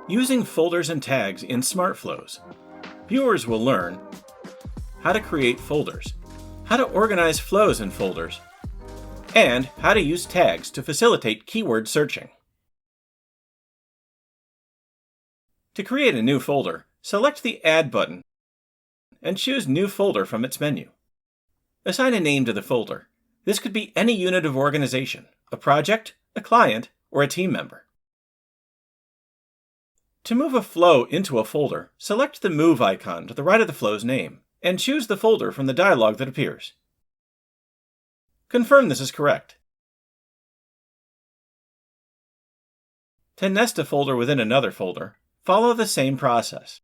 Using folders and tags in SmartFlows. Viewers will learn how to create folders, how to organize flows in folders, and how to use tags to facilitate keyword searching. To create a new folder, select the Add button and choose New Folder from its menu. Assign a name to the folder. This could be any unit of organization, a project, a client, or a team member. To move a flow into a folder, select the Move icon to the right of the flow's name and choose the folder from the dialog that appears. Confirm this is correct. To nest a folder within another folder, follow the same process.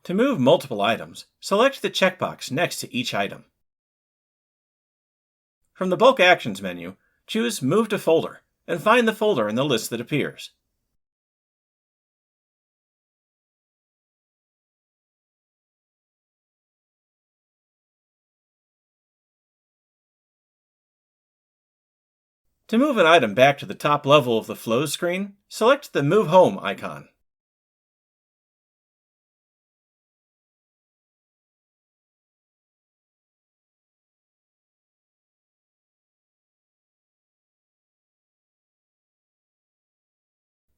To move multiple items, select the checkbox next to each item. From the Bulk Actions menu, choose Move to Folder and find the folder in the list that appears. To move an item back to the top level of the Flows screen, select the Move Home icon.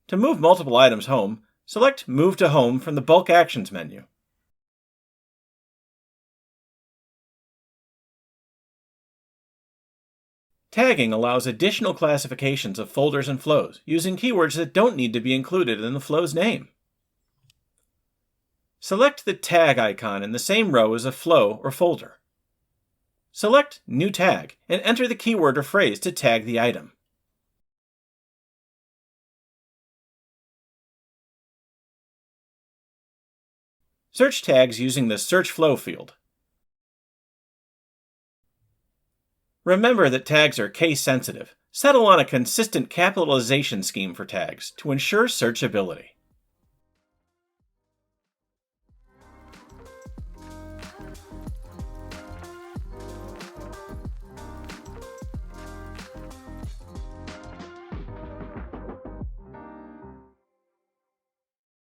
To move multiple items home, select Move to Home from the Bulk Actions menu. Tagging allows additional classifications of folders and flows using keywords that don't need to be included in the flow's name. Select the Tag icon in the same row as a flow or folder. Select New Tag and enter the keyword or phrase to tag the item. Search tags using the Search Flow field. Remember that tags are case-sensitive. Settle on a consistent capitalization scheme for tags to ensure searchability.